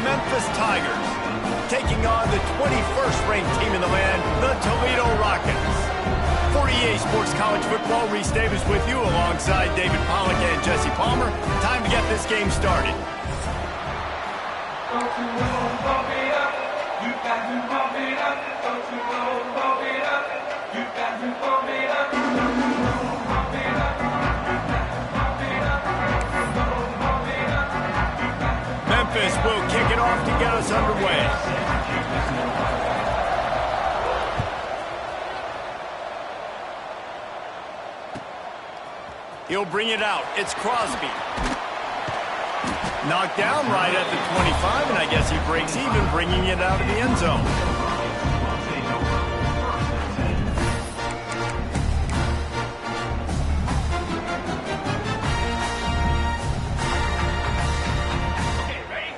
Memphis Tigers, taking on the 21st ranked team in the land, the Toledo Rockets. For EA Sports College Football, Reese Davis with you alongside David Pollack and Jesse Palmer. Time to get this game started. Don't you know, bump it up. You got to bump it up. Don't you know, bump it up. You got to bump it up. Don't you know, bump it up. You got to bump it up. Don't you know, bump it up. You got to Memphis will kick it off to get us underway. He'll bring it out. It's Crosby. Knocked down right at the 25, and I guess he breaks even, bringing it out of the end zone. Okay, ready?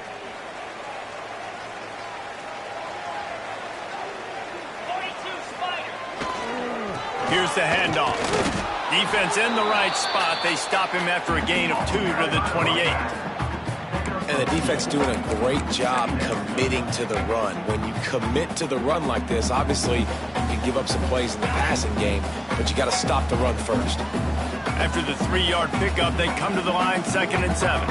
42 Spider. Here's the handoff. Defense in the right spot. They stop him after a gain of 2 to the 28. And the defense doing a great job committing to the run. When you commit to the run like this, obviously you can give up some plays in the passing game, but you got to stop the run first. After the 3-yard pickup, they come to the line, 2nd and 7.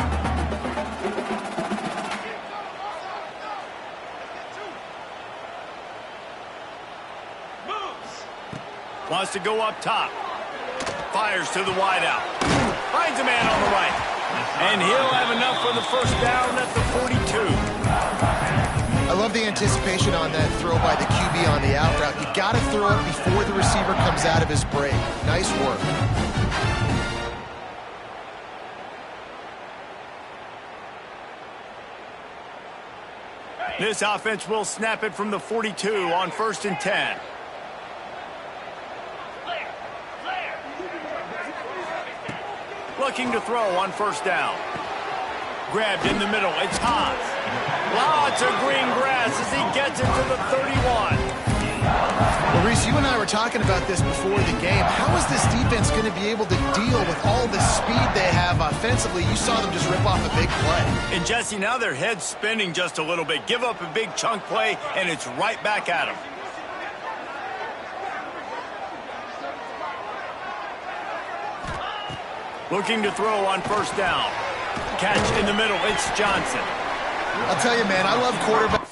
Moves. Wants to go up top. Fires to the wideout. Finds a man on the right. And he'll have enough for the first down at the 42. I love the anticipation on that throw by the QB on the out route. You got to throw it before the receiver comes out of his break. Nice work. This offense will snap it from the 42 on 1st and 10. Looking to throw on 1st down. Grabbed in the middle. It's Haas. Lots of green grass as he gets it to the 31. Well, Reese, you and I were talking about this before the game. How is this defense going to be able to deal with all the speed they have offensively? You saw them just rip off a big play. And Jesse, now their head's spinning just a little bit. Give up a big chunk play, and it's right back at them. Looking to throw on 1st down. Catch in the middle. It's Johnson. I'll tell you, man, I love quarterbacks.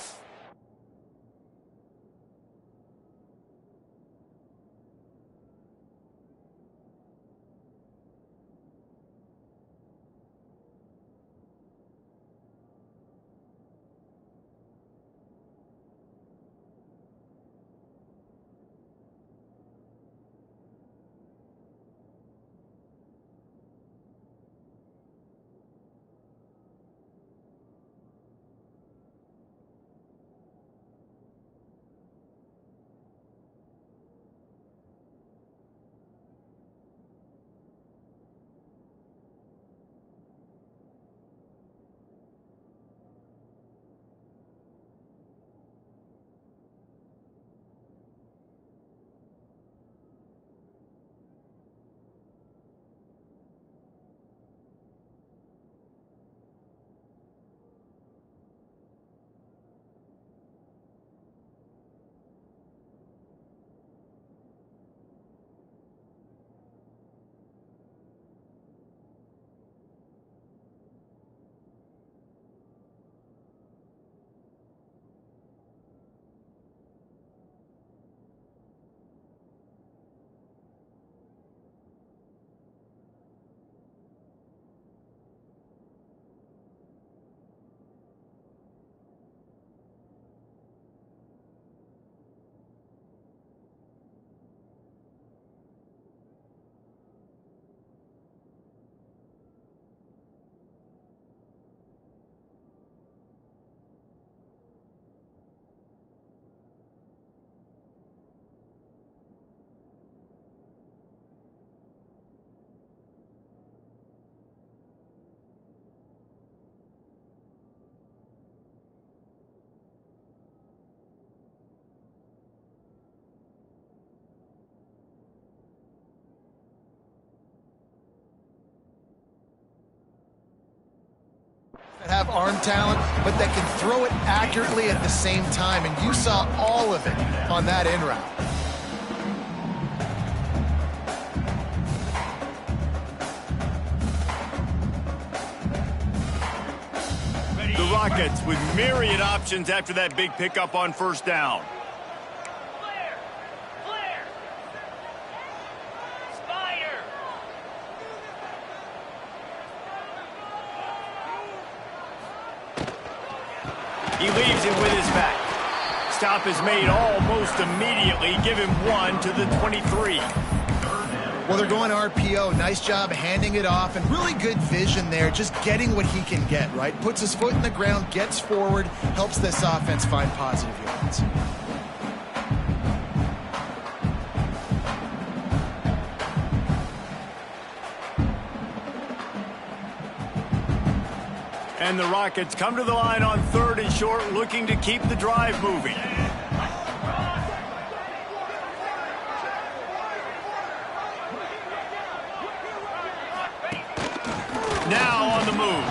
that have arm talent, but that can throw it accurately at the same time, and you saw all of it on that in route. The Rockets with myriad options after that big pickup on first down. He leaves it with his back. Stop is made almost immediately. Give him 1 to the 23. Well, they're going RPO. Nice job handing it off, and really good vision there, just getting what he can get, right? Puts his foot in the ground, gets forward, helps this offense find positive yards. And the Rockets come to the line on 3rd and short, looking to keep the drive moving. Now on the move.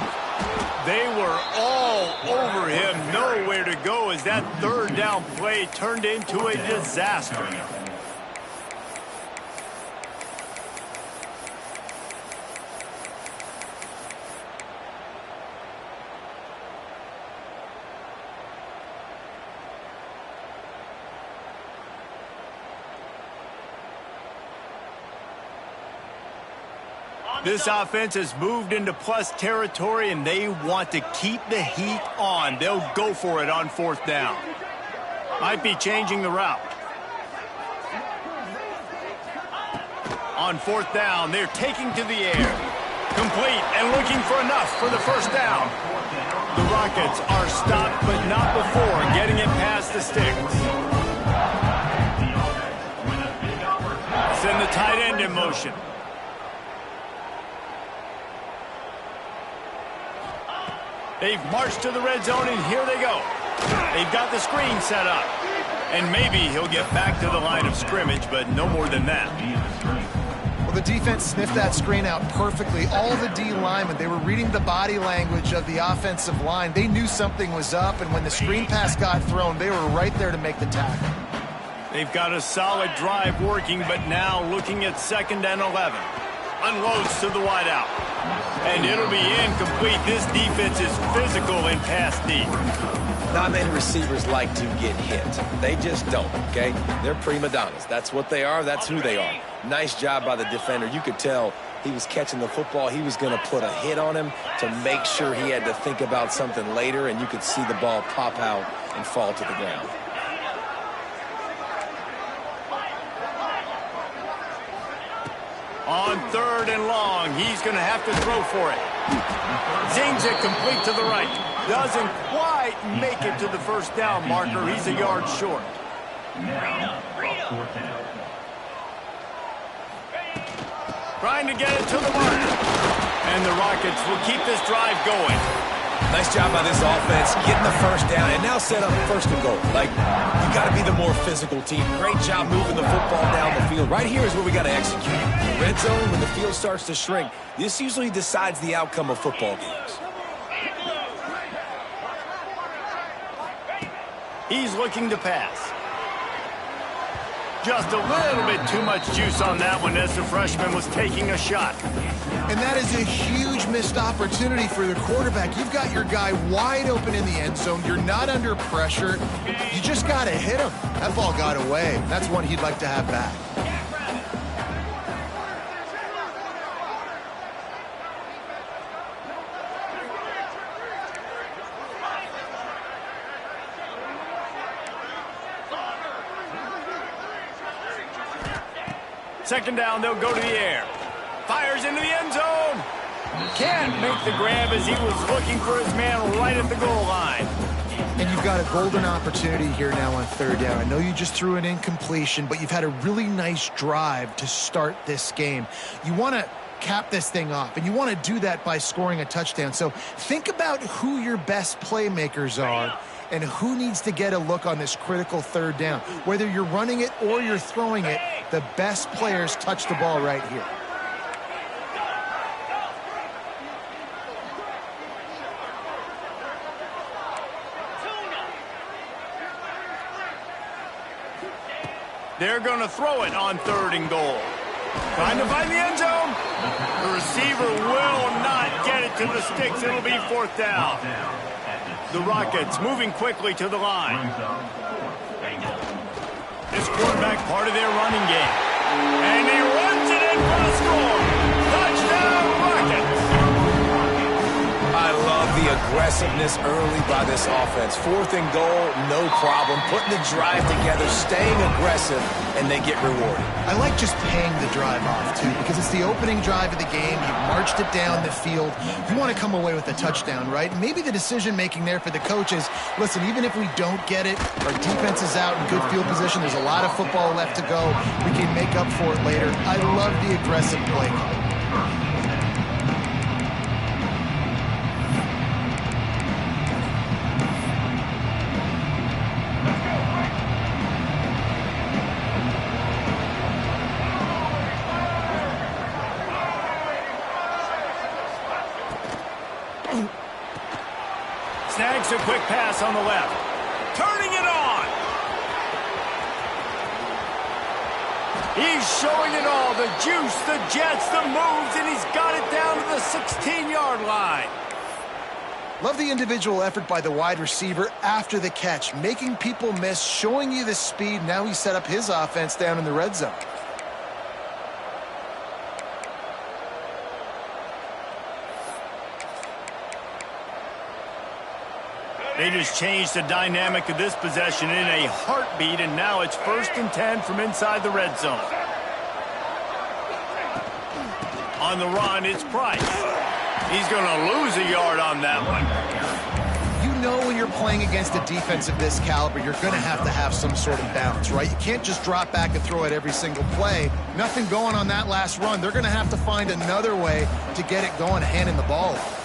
They were all over him, nowhere to go as that 3rd down play turned into a disaster. This offense has moved into plus territory, and they want to keep the heat on. They'll go for it on 4th down. Might be changing the route. On 4th down, they're taking to the air. Complete and looking for enough for the first down. The Rockets are stopped, but not before getting it past the sticks. Send the tight end in motion. They've marched to the red zone, and here they go. They've got the screen set up. And maybe he'll get back to the line of scrimmage, but no more than that. Well, the defense sniffed that screen out perfectly. All the D linemen, they were reading the body language of the offensive line. They knew something was up, and when the screen pass got thrown, they were right there to make the tackle. They've got a solid drive working, but now looking at 2nd and 11. Unloads to the wideout. And it'll be incomplete. This defense is physical in pass deep. Not many receivers like to get hit. They just don't, okay? They're prima donnas. That's what they are. That's who they are. Nice job by the defender. You could tell he was catching the football. He was going to put a hit on him to make sure he had to think about something later, and you could see the ball pop out and fall to the ground. On 3rd and long, he's going to have to throw for it. Zings it complete to the right. Doesn't quite make it to the first down marker. He's a yard short. Trying to get it to the marker. And the Rockets will keep this drive going. Nice job by this offense, getting the first down, and now set up 1st and goal. Like, you got to be the more physical team. Great job moving the football down the field. Right here is where we got to execute. Red zone, when the field starts to shrink, this usually decides the outcome of football games. He's looking to pass. Just a little bit too much juice on that one as the freshman was taking a shot. And that is a huge missed opportunity for the quarterback. You've got your guy wide open in the end zone. You're not under pressure. You just got to hit him. That ball got away. That's one he'd like to have back. Second down, they'll go to the air. Fires into the end zone. Can't make the grab as he was looking for his man right at the goal line. And you've got a golden opportunity here now on 3rd down. I know you just threw an incompletion, but you've had a really nice drive to start this game. You want to cap this thing off, and you want to do that by scoring a touchdown. So think about who your best playmakers are and who needs to get a look on this critical 3rd down. Whether you're running it or you're throwing it, the best players touch the ball right here. They're going to throw it on 3rd and goal. Trying to find the end zone. The receiver will not get it to the sticks. It'll be 4th down. The Rockets moving quickly to the line. This quarterback part of their running game. And he runs it in for the score. Touchdown, Rockets. I love the aggressiveness early by this offense. 4th and goal, no problem. Putting the drive together, staying aggressive, and they get rewarded. I like just paying the drive off, too, because it's the opening drive of the game. You've marched it down the field. You want to come away with a touchdown, right? Maybe the decision-making there for the coaches, listen, even if we don't get it, our defense is out in good field position. There's a lot of football left to go. We can make up for it later. I love the aggressive play call. Snags a quick pass on the left. Turning it on. He's showing it all. The juice, the jets, the moves, and he's got it down to the 16-yard line. Love the individual effort by the wide receiver after the catch, making people miss, showing you the speed. Now he set up his offense down in the red zone. They just changed the dynamic of this possession in a heartbeat, and now it's 1st and 10 from inside the red zone. On the run, it's Price. He's going to lose a yard on that one. You know when you're playing against a defense of this caliber, you're going to have some sort of balance, right? You can't just drop back and throw it every single play. Nothing going on that last run. They're going to have to find another way to get it going, handing the ball off.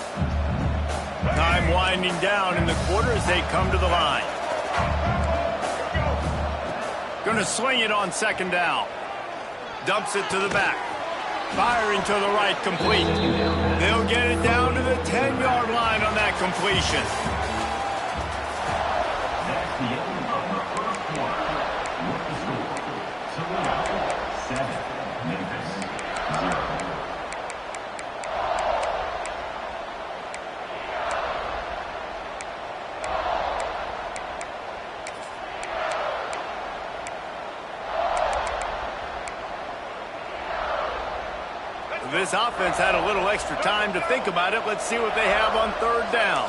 Time winding down in the quarter as they come to the line. Going to swing it on 2nd down. Dumps it to the back. Firing to the right, complete. They'll get it down to the 10-yard line on that completion. That's the end of the first quarter. With the score, Toledo 7, Memphis 0. This offense had a little extra time to think about it. Let's see what they have on 3rd down.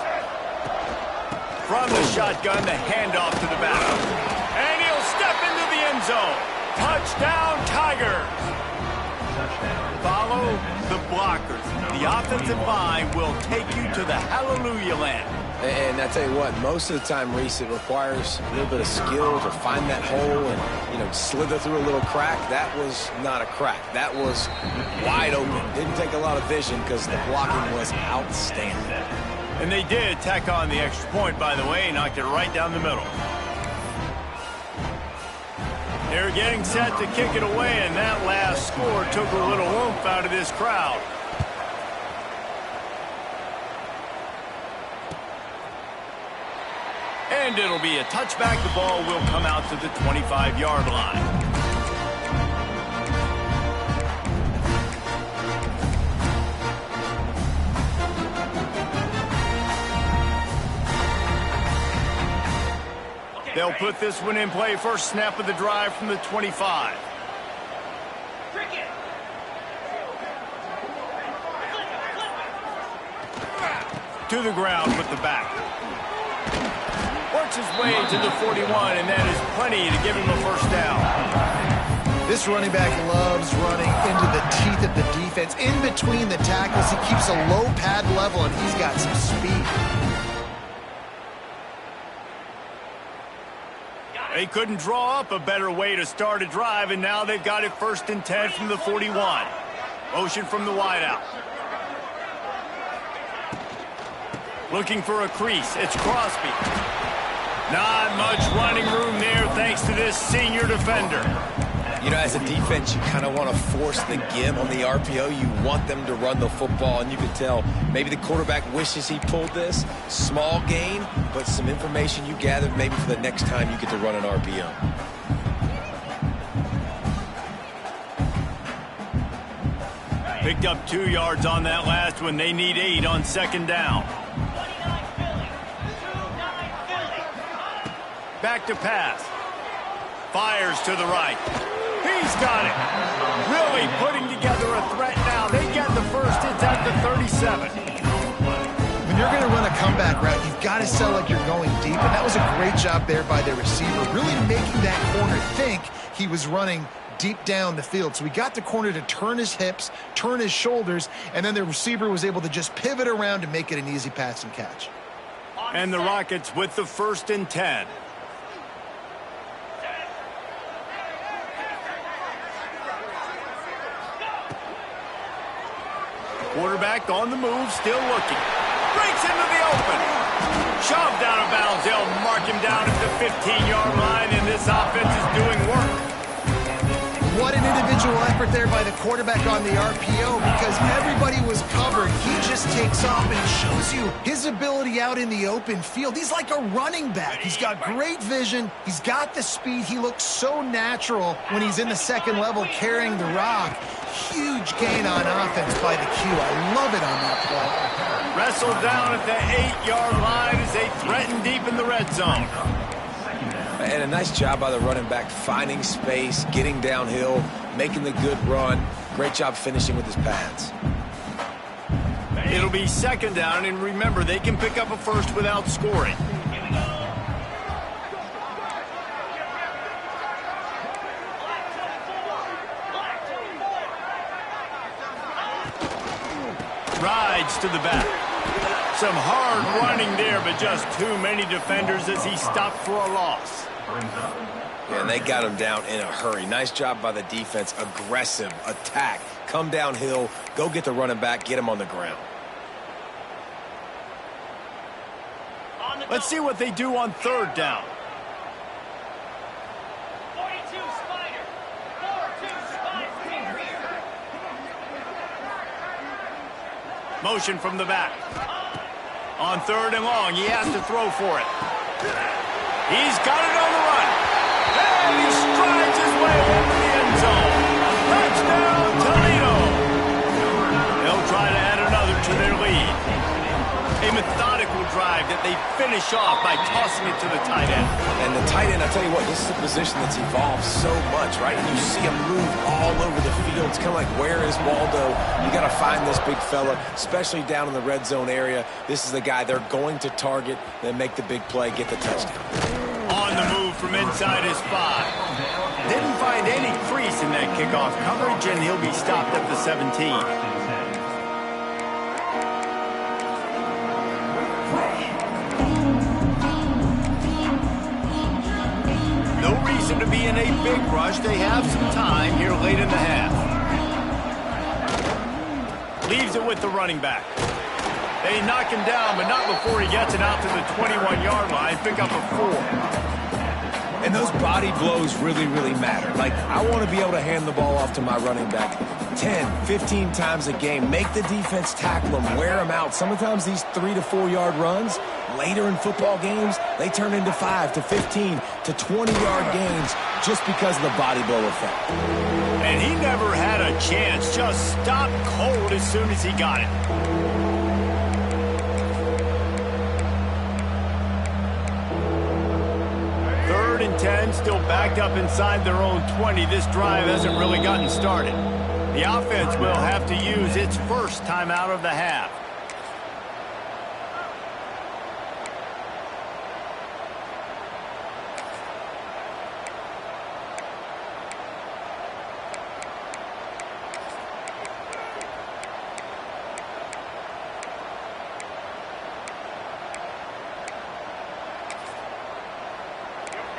From the shotgun, the handoff to the back. And he'll step into the end zone. Touchdown, Tigers. Follow the blockers. The offensive line will take you to the hallelujah land. And I tell you what, most of the time, Reese, it requires a little bit of skill to find that hole and, slither through a little crack. That was not a crack. That was wide open. Didn't take a lot of vision because the blocking was outstanding. And they did tack on the extra point, by the way, knocked it right down the middle. They're getting set to kick it away, and that last score took a little oomph out of this crowd. And it'll be a touchback. The ball will come out to the 25-yard line. They'll put this one in play. First snap of the drive from the 25. To the ground with the back. Works his way to the 41, and that is plenty to give him a first down. This running back loves running into the teeth of the defense. In between the tackles, he keeps a low pad level, and he's got some speed. They couldn't draw up a better way to start a drive, and now they've got it 1st and 10 from the 41. Motion from the wideout. Looking for a crease. It's Crosby. Not much running room there thanks to this senior defender. As a defense, you kind of want to force the give on the RPO. You want them to run the football, and you can tell maybe the quarterback wishes he pulled this. Small gain, but some information you gathered maybe for the next time you get to run an RPO. Picked up 2 yards on that last one. They need 8 on second down. Back to pass. Fires to the right. He's got it. Really putting together a threat now. They get the first. It's at the 37. When you're going to run a comeback route, you've got to sell like you're going deep, and that was a great job there by the receiver, really making that corner think he was running deep down the field. So he got the corner to turn his hips, turn his shoulders, and then the receiver was able to just pivot around and make it an easy pass and catch. And the Rockets with the 1st and 10. Quarterback on the move, still looking. Breaks into the open. Shoved out of bounds. They'll mark him down at the 15-yard line, and this offense is doing work. What an individual effort there by the quarterback on the RPO, because everybody was covered. He just takes off and shows you his ability out in the open field. He's like a running back. He's got great vision. He's got the speed. He looks so natural when he's in the second level carrying the rock. Huge gain on offense by the Q. I love it on that play. Wrestled down at the 8-yard line as they threaten deep in the red zone. And a nice job by the running back, finding space, getting downhill, making the good run. Great job finishing with his pads. It'll be second down, and remember, they can pick up a first without scoring. Rides to the back. Some hard running there, but just too many defenders as he stopped for a loss. Yeah, and they got him down in a hurry. Nice job by the defense. Aggressive attack. Come downhill. Go get the running back. Get him on the ground. Let's see what they do on 3rd down. 42 Spider. 4-2 Spider. Motion from the back. On 3rd and long, he has to throw for it. He's got it on the run. And he strides his way into the end zone. Touchdown, Toledo. They'll try to add another to their lead. A methodical drive that they finish off by tossing it to the tight end. And the tight end, I tell you what, this is a position that's evolved so much, right? And you see him move all over the field. It's kind of like, where is Waldo? You got to find this big fella, especially down in the red zone area. This is the guy they're going to target, then make the big play, get the touchdown. On the move from inside his 5. Didn't find any crease in that kickoff coverage, and he'll be stopped at the 17. No reason to be in a big rush. They have some time here late in the half. Leaves it with the running back. They knock him down, but not before he gets it out to the 21-yard line. Pick up a 4. And those body blows really, really matter. Like, I want to be able to hand the ball off to my running back 10, 15 times a game. Make the defense tackle them, wear them out. Sometimes these 3 to 4 yard runs, later in football games, they turn into 5 to 15 to 20-yard games just because of the body blow effect. And he never had a chance. Just stopped cold as soon as he got it. Third and 10, still backed up inside their own 20. This drive hasn't really gotten started. The offense will have to use its first timeout of the half.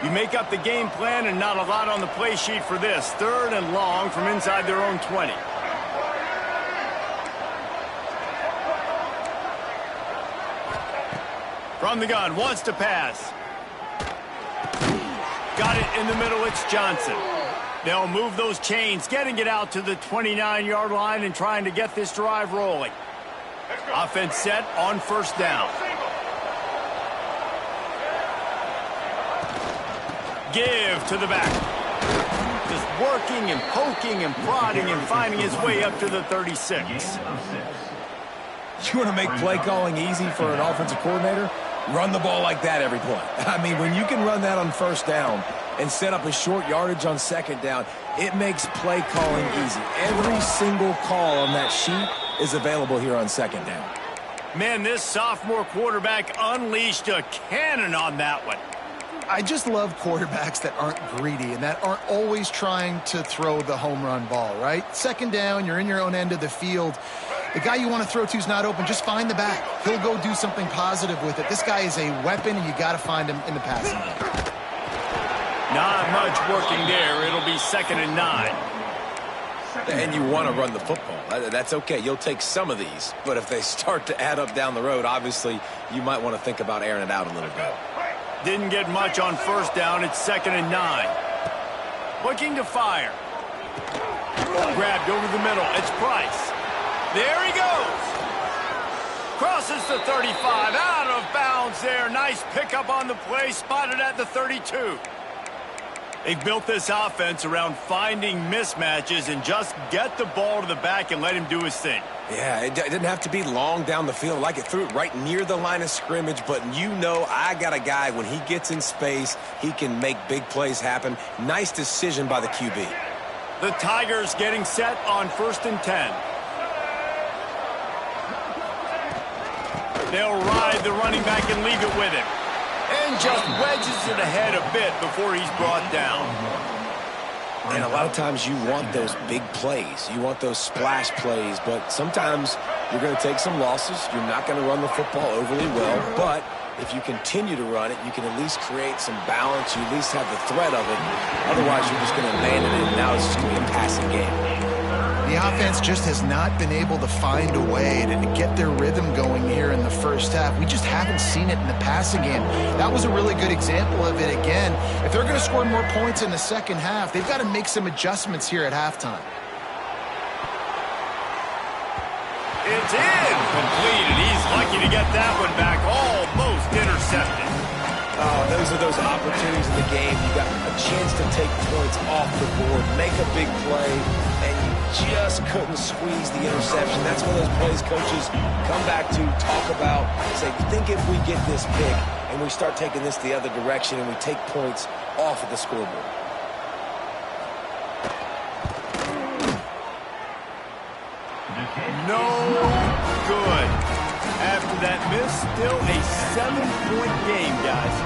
You make up the game plan and not a lot on the play sheet for this. 3rd and long from inside their own 20. From the gun, wants to pass. Got it in the middle, it's Johnson. They'll move those chains, getting it out to the 29-yard line and trying to get this drive rolling. Offense set on 1st down. Give to the back. Just working and poking and prodding and finding his way up to the 36. You want to make play calling easy for an offensive coordinator? Run the ball like that every play. I mean, when you can run that on first down and set up a short yardage on second down, it makes play calling easy. Every single call on that sheet is available here on second down. Man, this sophomore quarterback unleashed a cannon on that one. I just love quarterbacks that aren't greedy and that aren't always trying to throw the home run ball, right? Second down, you're in your own end of the field. The guy you want to throw to is not open. Just find the back. He'll go do something positive with it. This guy is a weapon, and you got to find him in the passing game. Not much working there. It'll be 2nd and 9. And you want to run the football. That's okay. You'll take some of these. But if they start to add up down the road, obviously, you might want to think about airing it out a little bit. Didn't get much on first down. It's 2nd and 9. Looking to fire. Grabbed over the middle. It's Price. There he goes. Crosses the 35. Out of bounds there. Nice pickup on the play. Spotted at the 32. They've built this offense around finding mismatches and just get the ball to the back and let him do his thing. Yeah, it didn't have to be long down the field. Like it threw it right near the line of scrimmage, but you know I got a guy, when he gets in space, he can make big plays happen. Nice decision by the QB. The Tigers getting set on 1st and 10. They'll ride the running back and leave it with him. And just wedges it ahead a bit before he's brought down. And a lot of times you want those big plays. You want those splash plays, but sometimes you're going to take some losses. You're not going to run the football overly well, but if you continue to run it, you can at least create some balance. You at least have the threat of it. Otherwise, you're just going to abandon it, and now it's just going to be a passing game. The offense just has not been able to find a way to get their rhythm going here in the first half. We just haven't seen it in the passing game. That was a really good example of it again. If they're going to score more points in the second half, they've got to make some adjustments here at halftime. It's incomplete, and he's lucky to get that one back. Almost intercepted. Oh, those are those opportunities in the game. You got a chance to take points off the board, make a big play, and you just couldn't squeeze the interception. That's one of those plays coaches come back to, talk about, say, think if we get this pick and we start taking this the other direction and we take points off of the scoreboard. No good. After that miss, still a 7-point game, guys.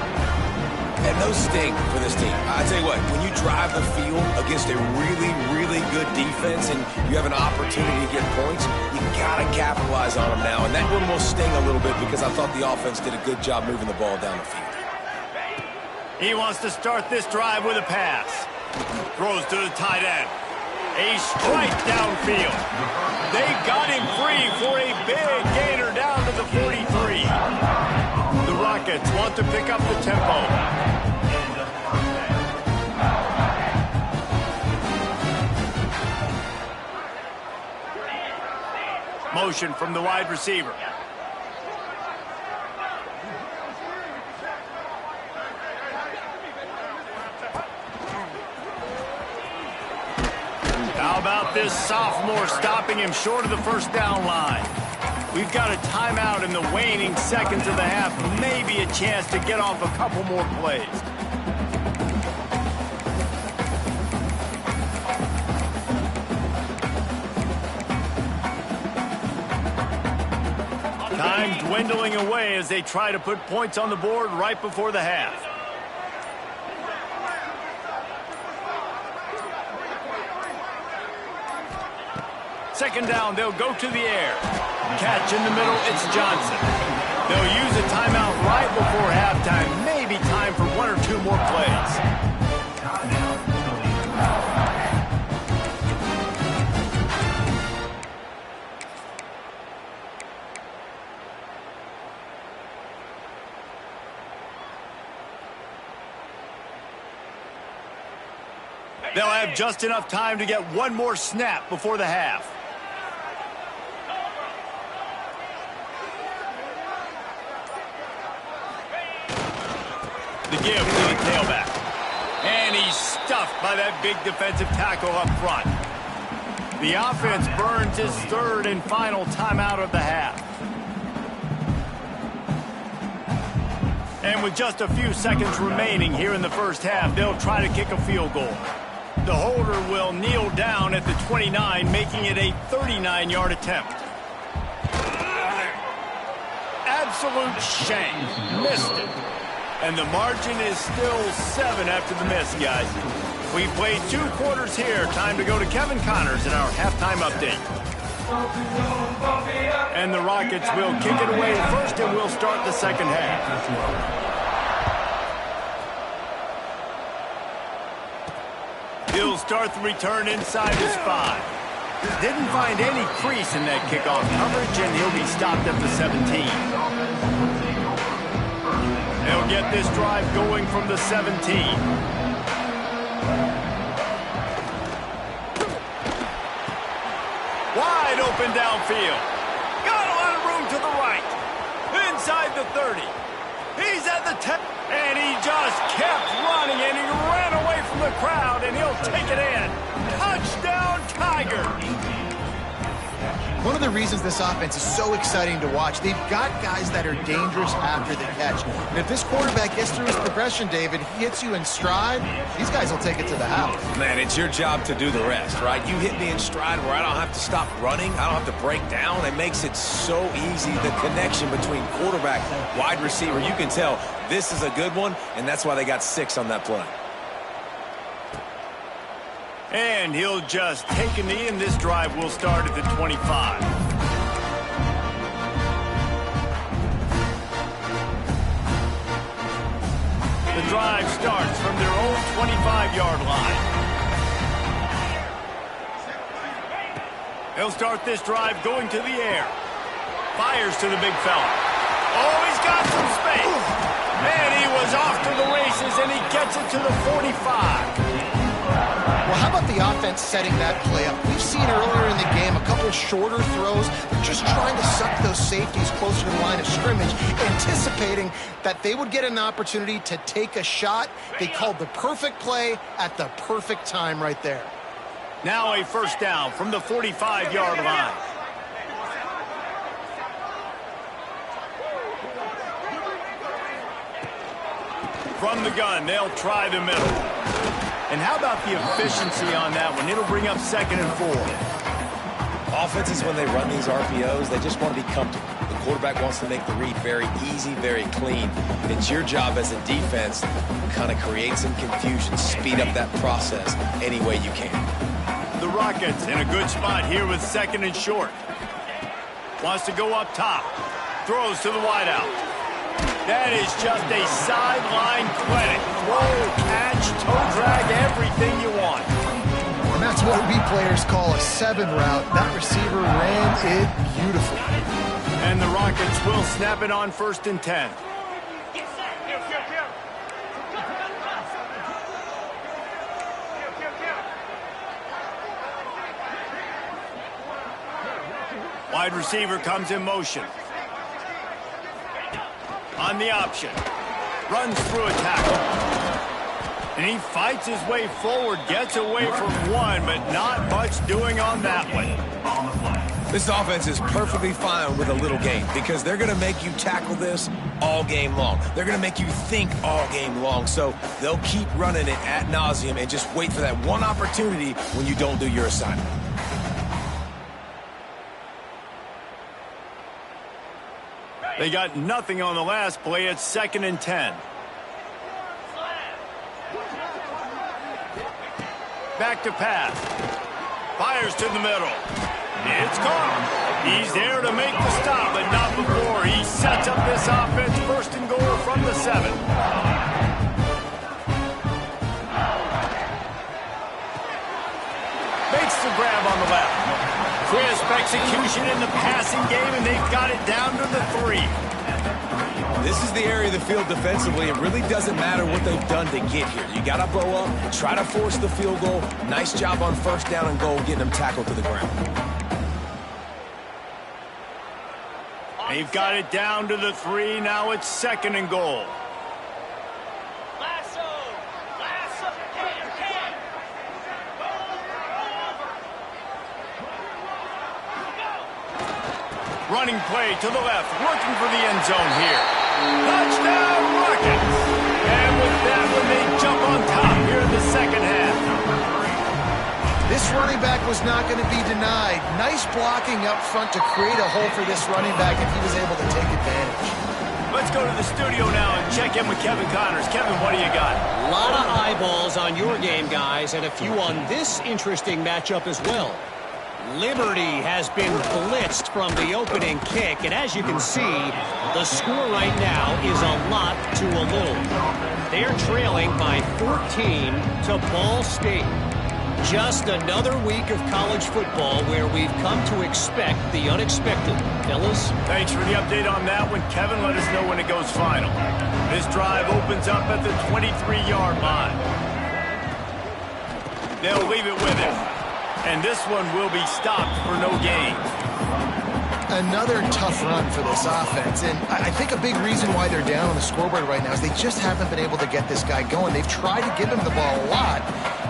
And those sting for this team. I tell you what, when you drive the field against a really, really good defense and you have an opportunity to get points, you got to capitalize on them now. And that one will sting a little bit because I thought the offense did a good job moving the ball down the field. He wants to start this drive with a pass. Throws to the tight end. A strike downfield. They got him free for a big gainer down to the 43. The Rockets want to pick up the tempo. Motion from the wide receiver. How about this sophomore stopping him short of the first down line? We've got a timeout in the waning seconds of the half. Maybe a chance to get off a couple more plays. Time dwindling away as they try to put points on the board right before the half. Second down, they'll go to the air. Catch in the middle, it's Johnson. They'll use a timeout right before halftime. Maybe time for one or two more plays. They'll have just enough time to get one more snap before the half. The give to the tailback. And And he's stuffed by that big defensive tackle up front. The offense burns his third and final timeout of the half. And with just a few seconds remaining here in the first half, they'll try to kick a field goal. The holder will kneel down at the 29, making it a 39-yard attempt. Absolute shame. Missed it. And the margin is still 7 after the miss, guys. We've played 2 quarters here. Time to go to Kevin Connors in our halftime update. And the Rockets will kick it away first, and we'll start the second half. He'll start the return inside his 5. Didn't find any crease in that kickoff coverage, and he'll be stopped at the 17. They'll get this drive going from the 17. Wide open downfield. Got a lot of room to the right. Inside the 30. He's at the 10. And he just kept running, and he ran away from the crowd, and he'll take it in. Touchdown, Tiger. One of the reasons this offense is so exciting to watch, they've got guys that are dangerous after the catch. And if this quarterback gets through his progression, David, he hits you in stride, these guys will take it to the house. Man, it's your job to do the rest, right? You hit me in stride where I don't have to stop running. I don't have to break down. It makes it so easy. The connection between quarterback, wide receiver, you can tell this is a good one, and that's why they got 6 on that play. And he'll just take a knee, and this drive will start at the 25. The drive starts from their own 25-yard line. He'll start this drive going to the air. Fires to the big fella. Oh, he's got some space. And he was off to the races, and he gets it to the 45. Well, how about the offense setting that play up? We've seen earlier in the game a couple shorter throws. They're just trying to suck those safeties closer to the line of scrimmage, anticipating that they would get an opportunity to take a shot. They called the perfect play at the perfect time right there. Now a first down from the 45-yard line. From the gun, they'll try the middle. And how about the efficiency on that one? It'll bring up 2nd and 4. Offenses, when they run these RPOs, they just want to be comfortable. The quarterback wants to make the read very easy, very clean. It's your job as a defense to kind of create some confusion, speed up that process any way you can. The Rockets in a good spot here with 2nd and short. Wants to go up top. Throws to the wideout. That is just a sideline clinic. Throw, catch, toe drag, everything you want. And that's what we players call a 7 route. That receiver ran it beautifully. And the Rockets will snap it on 1st and 10. Wide receiver comes in motion. On the option. Runs through a tackle. And he fights his way forward, gets away from one, but not much doing on that one. This offense is perfectly fine with a little game because they're going to make you tackle this all game long. They're going to make you think all game long. So they'll keep running it ad nauseum and just wait for that one opportunity when you don't do your assignment. They got nothing on the last play. It's 2nd and 10. Back to pass. Fires to the middle. It's caught. He's there to make the stop, but not before. He sets up this offense 1st and goal from the 7. Makes the grab on the left. Crisp execution in the passing game, and they've got it down to the 3. This is the area of the field defensively. It really doesn't matter what they've done to get here. You got to bow up, try to force the field goal. Nice job on 1st down and goal, getting them tackled to the ground. They've got it down to the 3. Now it's 2nd and goal. running play to the left, looking for the end zone here. Touchdown, Rockets! And with that one, they jump on top here in the second half. This running back was not going to be denied. Nice blocking up front to create a hole for this running back, and he was able to take advantage. Let's go to the studio now and check in with Kevin Connors. Kevin, what do you got? A lot of eyeballs on your game, guys, and a few on this interesting matchup as well. Liberty has been blitzed from the opening kick, and as you can see, the score right now is a lot to a little. They're trailing by 14 to Ball State. Just another week of college football where we've come to expect the unexpected. Fellas? Thanks for the update on that one, Kevin. Let us know when it goes final. This drive opens up at the 23-yard line. They'll leave it with him. And this one will be stopped for no gain. Another tough run for this offense, and I think a big reason why they're down on the scoreboard right now is they just haven't been able to get this guy going. They've tried to give him the ball a lot.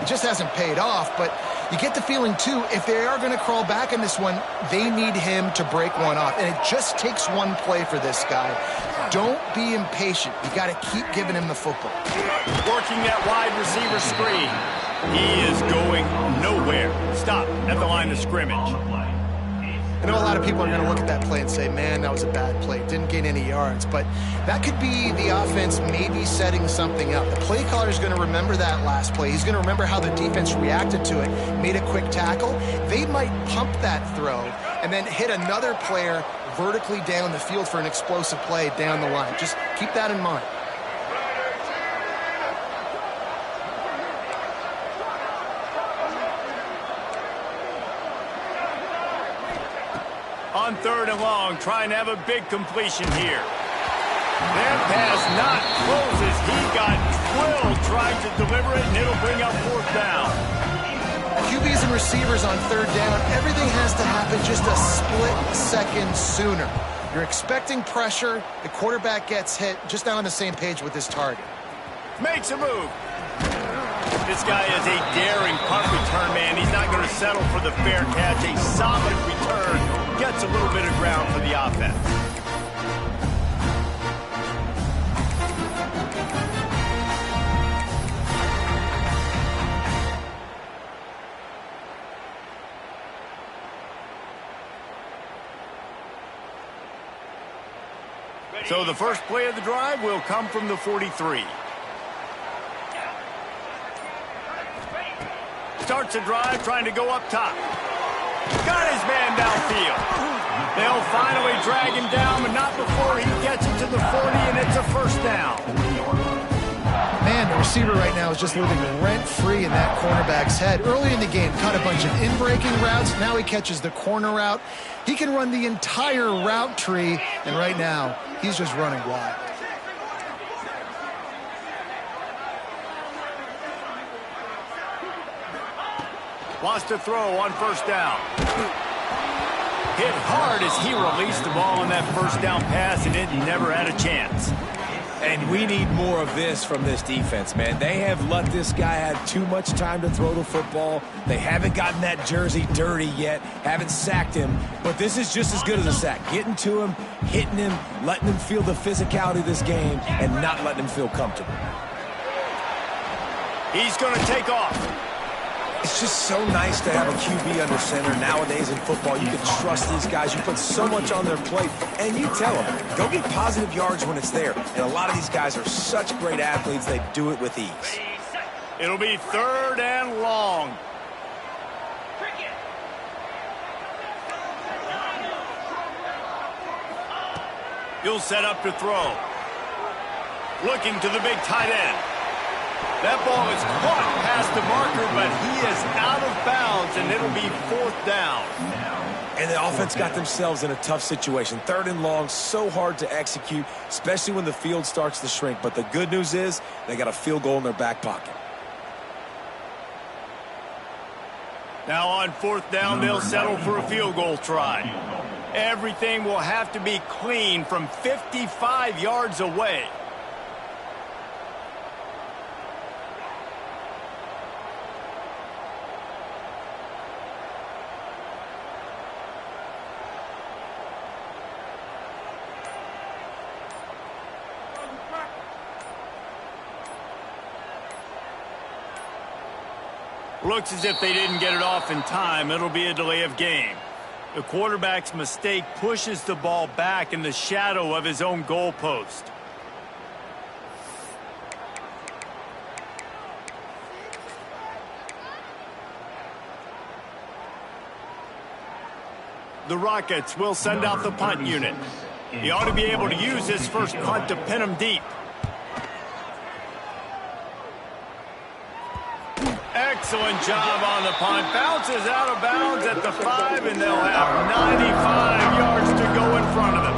It just hasn't paid off, but you get the feeling, too, if they are going to crawl back in this one, they need him to break one off, and it just takes one play for this guy. Don't be impatient. You got to keep giving him the football. Working that wide receiver screen. He is going nowhere. Stop at the line of scrimmage. I know a lot of people are going to look at that play and say, man, that was a bad play. Didn't gain any yards. But that could be the offense maybe setting something up. The play caller is going to remember that last play. He's going to remember how the defense reacted to it, made a quick tackle. They might pump that throw and then hit another player vertically down the field for an explosive play down the line. Just keep that in mind. On 3rd and long, trying to have a big completion here. That pass not closes. He got drilled trying to deliver it, and it'll bring up 4th down. QBs and receivers on 3rd down, everything has to happen just a split second sooner. You're expecting pressure, the quarterback gets hit, just not on the same page with his target. Makes a move. This guy is a daring punt return man. He's not going to settle for the fair catch. A solid return. Gets a little bit of ground for the offense. So the first play of the drive will come from the 43. Starts a drive trying to go up top. Got his man downfield. They'll finally drag him down, but not before he gets it to the 40, and it's a 1st down. Man, the receiver right now is just living rent-free in that cornerback's head. Early in the game, caught a bunch of in-breaking routes. Now he catches the corner route. He can run the entire route tree, and right now, he's just running wild. Wants to throw on 1st down. Hit hard as he released the ball on that 1st down pass, and it never had a chance. And we need more of this from this defense, man. They have let this guy have too much time to throw the football. They haven't gotten that jersey dirty yet, haven't sacked him. But this is just as good as a sack. Getting to him, hitting him, letting him feel the physicality of this game, and not letting him feel comfortable. He's going to take off. It's just so nice to have a QB under center nowadays in football. You can trust these guys. You put so much on their plate, and you tell them, go get positive yards when it's there. And a lot of these guys are such great athletes, they do it with ease. It'll be 3rd and long. He'll set up to throw. Looking to the big tight end. That ball is caught past the marker, but he is out of bounds, and it'll be 4th down. And the offense got themselves in a tough situation. 3rd and long, so hard to execute, especially when the field starts to shrink. But the good news is they got a field goal in their back pocket. Now on 4th down, they'll settle for a field goal try. Everything will have to be clean from 55 yards away. Looks as if they didn't get it off in time. It'll be a delay of game. The quarterback's mistake pushes the ball back in the shadow of his own goalpost. The Rockets will send out the punt unit. He ought to be able to use his first punt to pin him deep. Excellent job on the punt. Bounces out of bounds at the 5, and they'll have 95 yards to go in front of them.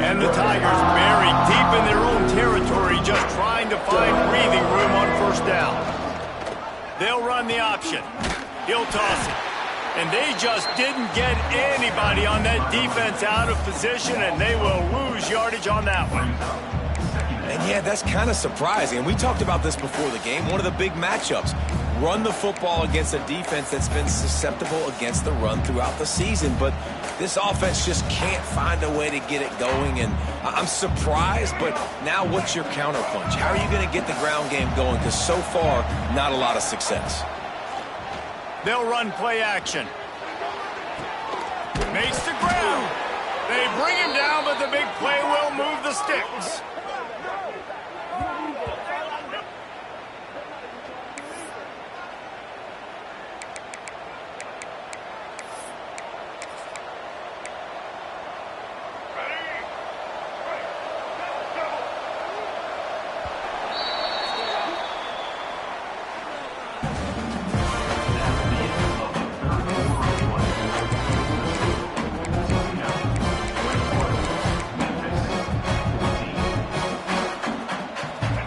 And the Tigers buried deep in their own territory, just trying to find breathing room on first down. They'll run the option. He'll toss it. And they just didn't get anybody on that defense out of position, and they will lose yardage on that one. And yeah, that's kind of surprising. And we talked about this before the game. One of the big matchups. Run the football against a defense that's been susceptible against the run throughout the season. But this offense just can't find a way to get it going. And I'm surprised, but now what's your counterpunch? How are you going to get the ground game going? Because so far, not a lot of success. They'll run play action. Makes the ground. They bring him down, but the big play will move the sticks.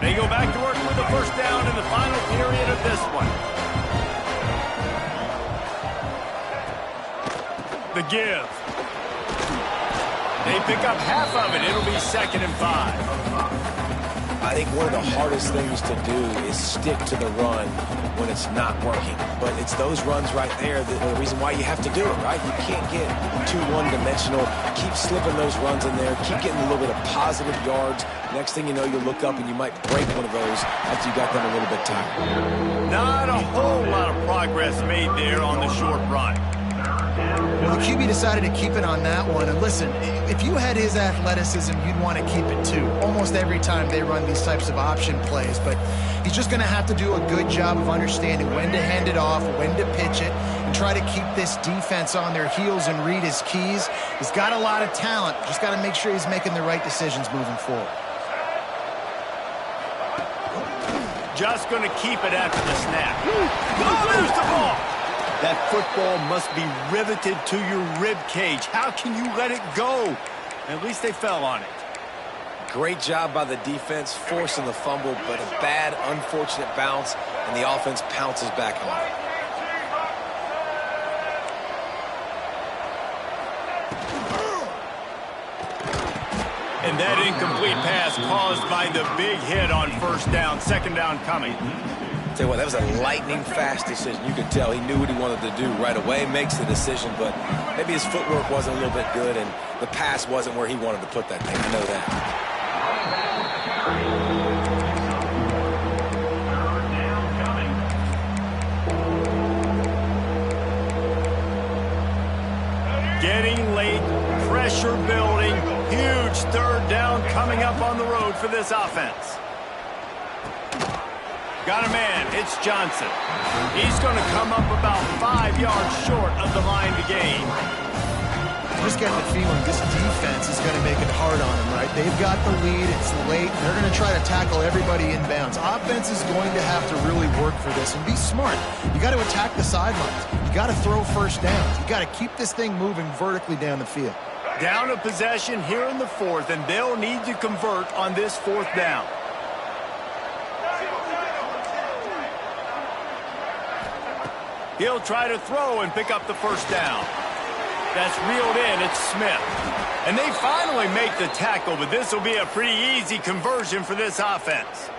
They go back to work with the first down in the final period of this one. The give. They pick up half of it. It'll be 2nd and 5. I think one of the hardest things to do is stick to the run when it's not working. But it's those runs right there that are the reason why you have to do it, right? You can't get too one-dimensional. Keep slipping those runs in there. Keep getting a little bit of positive yards. Next thing you know, you look up and you might break one of those after you got them a little bit tired. Not a whole lot of progress made there on the short run. Well, the QB decided to keep it on that one. And listen, if you had his athleticism, you'd want to keep it too. Almost every time they run these types of option plays. But he's just going to have to do a good job of understanding when to hand it off, when to pitch it, and try to keep this defense on their heels and read his keys. He's got a lot of talent. Just got to make sure he's making the right decisions moving forward. Just going to keep it after the snap. Oh, there's the ball. That football must be riveted to your rib cage. How can you let it go? At least they fell on it. Great job by the defense, forcing the fumble, but a bad, unfortunate bounce, and the offense pounces back on it. And that incomplete pass caused by the big hit on first down. 2nd down coming. Tell you what, that was a lightning-fast decision. You could tell he knew what he wanted to do right away, makes the decision, but maybe his footwork wasn't a little bit good, and the pass wasn't where he wanted to put that thing. I know that. Getting late, pressure building, huge 3rd down coming up on the road for this offense. Got a man, it's Johnson. He's going to come up about 5 yards short of the line to gain. I'm just getting the feeling this defense is going to make it hard on them, right? They've got the lead, it's late, and they're going to try to tackle everybody inbounds. Offense is going to have to really work for this and be smart. You got to attack the sidelines. You got to throw first downs. You got to keep this thing moving vertically down the field. Down a possession here in the 4th, and they'll need to convert on this 4th down. He'll try to throw and pick up the first down. That's reeled in. It's Smith. And they finally make the tackle, but this will be a pretty easy conversion for this offense.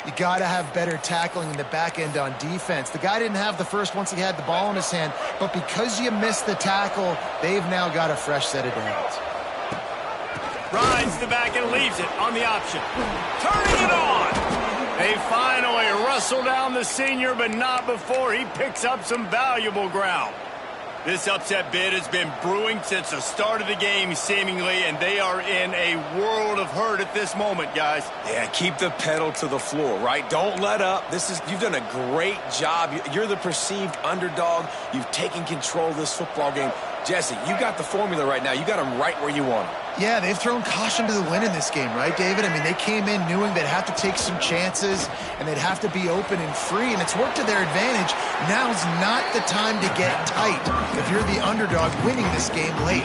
You got to have better tackling in the back end on defense. The guy didn't have the first once he had the ball in his hand, but because you missed the tackle, they've now got a fresh set of downs. Rides the back and leaves it on the option. Turning it on. They finally wrestle down the senior, but not before he picks up some valuable ground. This upset bid has been brewing since the start of the game, seemingly, and they are in a world of hurt at this moment, guys. Yeah, keep the pedal to the floor, right? Don't let up. You've done a great job. You're the perceived underdog. You've taken control of this football game. Jesse, you got the formula right now. You got them right where you want them. Yeah, they've thrown caution to the wind in this game, right, David? I mean, they came in knowing they'd have to take some chances and they'd have to be open and free, and it's worked to their advantage. Now's not the time to get tight if you're the underdog winning this game late.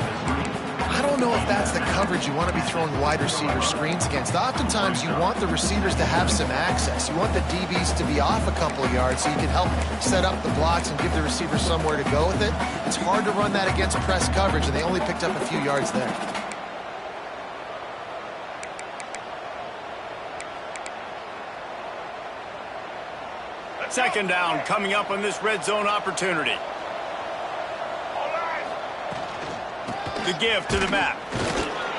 I don't know if that's the coverage you want to be throwing wide receiver screens against. Oftentimes, you want the receivers to have some access. You want the DBs to be off a couple of yards so you can help set up the blocks and give the receiver somewhere to go with it. It's hard to run that against press coverage, and they only picked up a few yards there. Second down coming up on this red zone opportunity. The give to the map.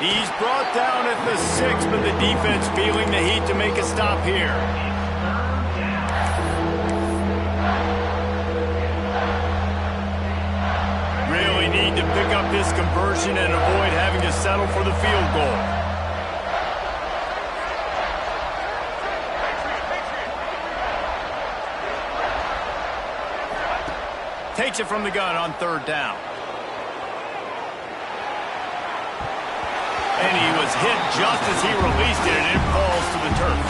He's brought down at the 6, but the defense feeling the heat to make a stop here. Really need to pick up this conversion and avoid having to settle for the field goal. Takes it from the gun on third down. And he was hit just as he released it, and it falls to the turf.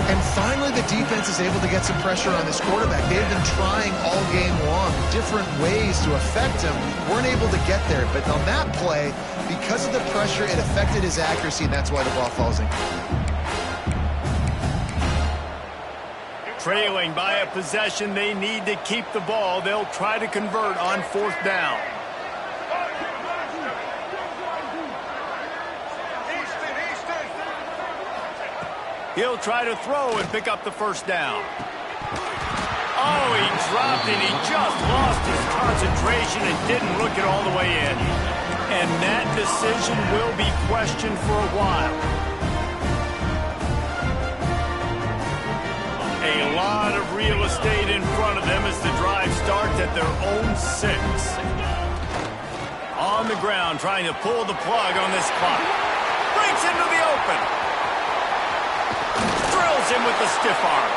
And finally, the defense is able to get some pressure on this quarterback. They've been trying all game long, different ways to affect him. Weren't able to get there, but on that play, because of the pressure, it affected his accuracy, and that's why the ball falls in. Trailing by a possession, they need to keep the ball. They'll try to convert on fourth down. He'll try to throw and pick up the first down. Oh, he dropped it. He just lost his concentration and didn't look it all the way in. And that decision will be questioned for a while. A lot of real estate in front of them as the drive starts at their own 6. On the ground, trying to pull the plug on this clock. Breaks into the open. Drills him with the stiff arm.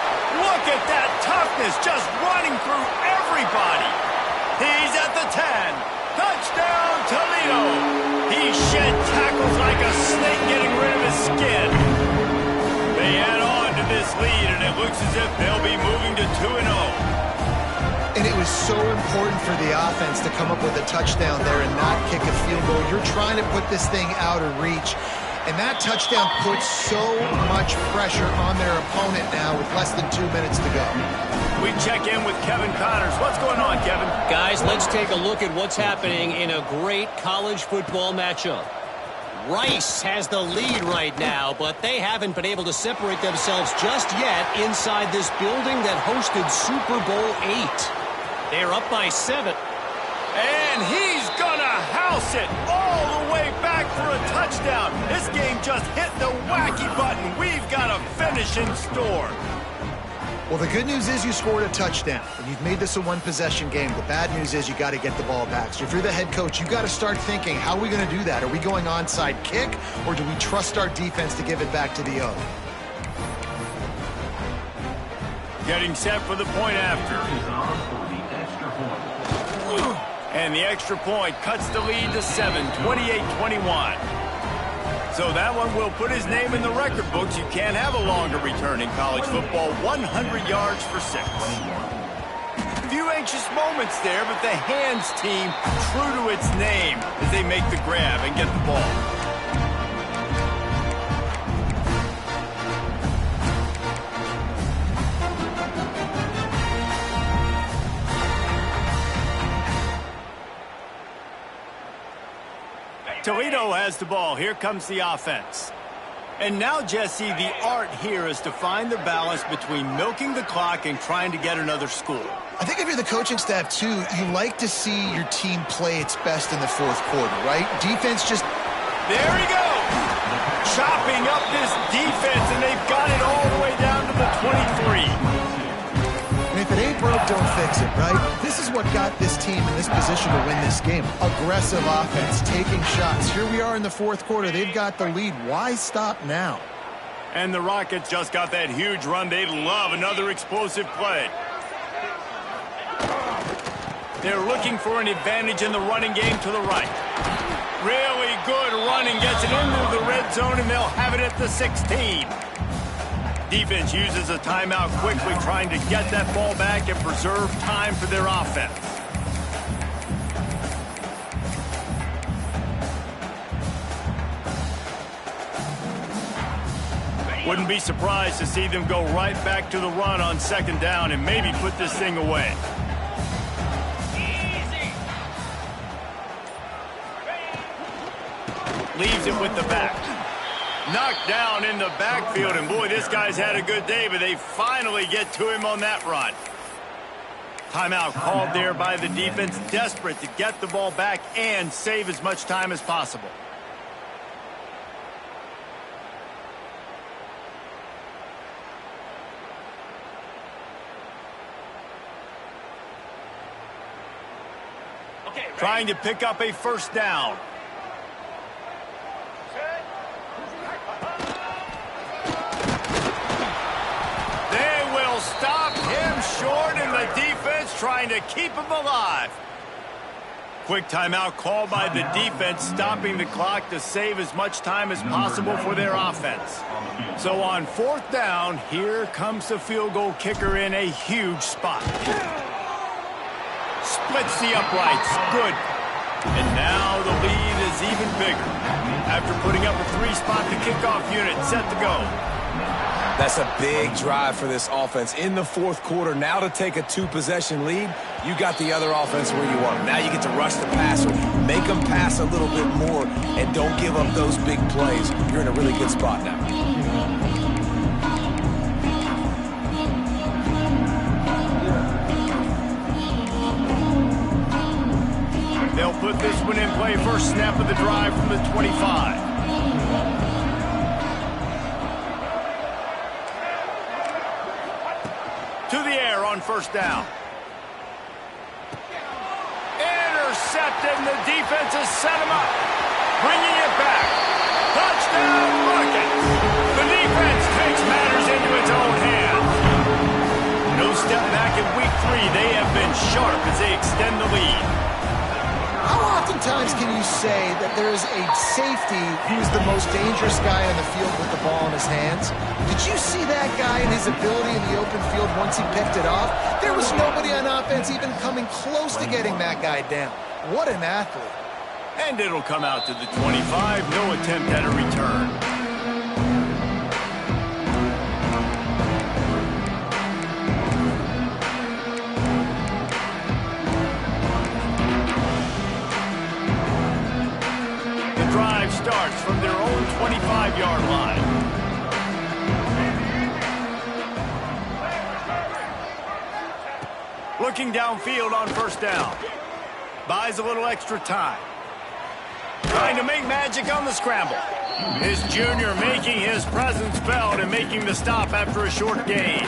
Look at that toughness, just running through everybody. He's at the 10. Touchdown, Toledo. He shed tackles like a snake getting rid of his skin. They add on to this lead, and it looks as if they'll be moving to 2-0. And it was so important for the offense to come up with a touchdown there and not kick a field goal. You're trying to put this thing out of reach. And that touchdown puts so much pressure on their opponent now with less than 2 minutes to go. We check in with Kevin Connors. What's going on, Kevin? Guys, let's take a look at what's happening in a great college football matchup. Rice has the lead right now, but they haven't been able to separate themselves just yet inside this building that hosted Super Bowl 8. They're up by 7. And he's gonna house it all the way back for a touchdown. This game just hit the wacky button. We've got a finish in store. Well, the good news is you scored a touchdown, and you've made this a one-possession game. The bad news is you got to get the ball back. So if you're the head coach, you got to start thinking, how are we going to do that? Are we going onside kick, or do we trust our defense to give it back to the O? Getting set for the point after. And the extra point cuts the lead to 7, 28-21. So that one will put his name in the record books. You can't have a longer return in college football. 100 yards for 6. A few anxious moments there, but the hands team true to its name as they make the grab and get the ball. Toledo has the ball. Here comes the offense. And now, Jesse, the art here is to find the balance between milking the clock and trying to get another score. I think if you're the coaching staff, too, you like to see your team play its best in the fourth quarter, right? Defense just... There he goes! chopping up this defense, and they've got it all the way down to the 23. And if it ain't broke, don't fix it, right? This is what got this team in this position to win this game. Aggressive offense, taking shots. Here we are in the fourth quarter. They've got the lead. Why stop now? And the Rockets just got that huge run. They'd love another explosive play. They're looking for an advantage in the running game to the right. Really good running, gets it into the red zone, and they'll have it at the 16. Defense uses a timeout quickly, trying to get that ball back and preserve time for their offense. Wouldn't be surprised to see them go right back to the run on second down and maybe put this thing away. Leaves it with the back. Knocked down in the backfield, and boy, this guy's had a good day, but they finally get to him on that run. Timeout called there by the defense, desperate to get the ball back and save as much time as possible. Trying to pick up a first down. Stop him short, and the defense trying to keep him alive. Quick timeout called by the defense, stopping the clock to save as much time as possible for their offense. So on fourth down, here comes the field goal kicker in a huge spot. Splits the uprights. Good. And now the lead is even bigger. After putting up a three-spot, the kickoff unit set to go. That's a big drive for this offense in the fourth quarter. Now to take a two-possession lead, you got the other offense where you want them. Now you get to rush the passer, make them pass a little bit more, and don't give up those big plays. You're in a really good spot now. They'll put this one in play. First snap of the drive from the 25. To the air on first down. Intercepted, and the defense has set him up. Bringing it back. Touchdown, Rockets. The defense takes matters into its own hands. No step back in week 3. They have been sharp as they extend the lead. How oftentimes can you say that there's a safety who's the most dangerous guy on the field with the ball in his hands? Did you see that guy and his ability in the open field once he picked it off? There was nobody on offense even coming close to getting that guy down. What an athlete. And it'll come out to the 25. No attempt at a return. Drive starts from their own 25-yard line. Looking downfield on first down. Buys a little extra time. Trying to make magic on the scramble. His junior making his presence felt and making the stop after a short gain.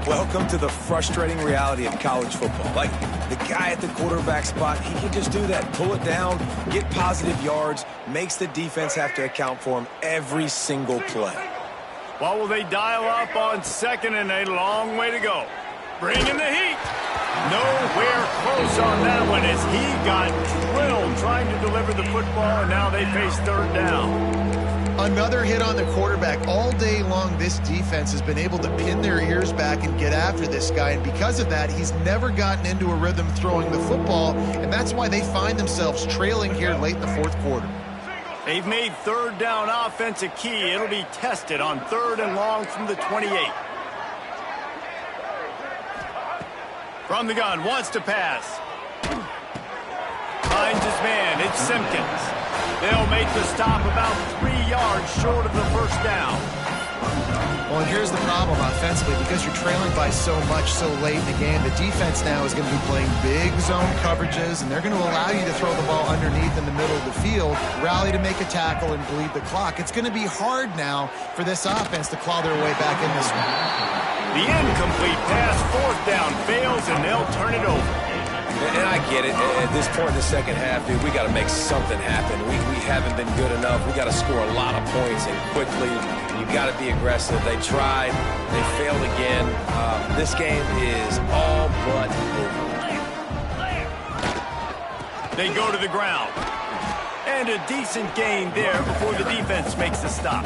Welcome to the frustrating reality of college football. Like, the guy at the quarterback spot, he can just do that. Pull it down, get positive yards, makes the defense have to account for him every single play. What will they dial up on second, and a long way to go? Bringing the heat. Nowhere close on that one as he got drilled trying to deliver the football, and now they face third down. Another hit on the quarterback. All day long, this defense has been able to pin their ears back and get after this guy, and because of that, he's never gotten into a rhythm throwing the football, and that's why they find themselves trailing here late in the fourth quarter. They've made third down offense a key. It'll be tested on third and long from the 28. From the gun, wants to pass. Finds his man, it's Simpkins. They'll make the stop about 3 yards short of the first down. Well, and here's the problem offensively. Because you're trailing by so much so late in the game, the defense now is going to be playing big zone coverages, and they're going to allow you to throw the ball underneath in the middle of the field. field, rally to make a tackle, and bleed the clock. It's going to be hard now for this offense to claw their way back in this one. The incomplete pass, fourth down, fails, and they'll turn it over. And I get it. At this point in the second half, dude, we got to make something happen. We haven't been good enough. We got to score a lot of points and quickly. You got to be aggressive. They tried. They failed again. This game is all but over. They go to the ground. And a decent gain there before the defense makes the stop.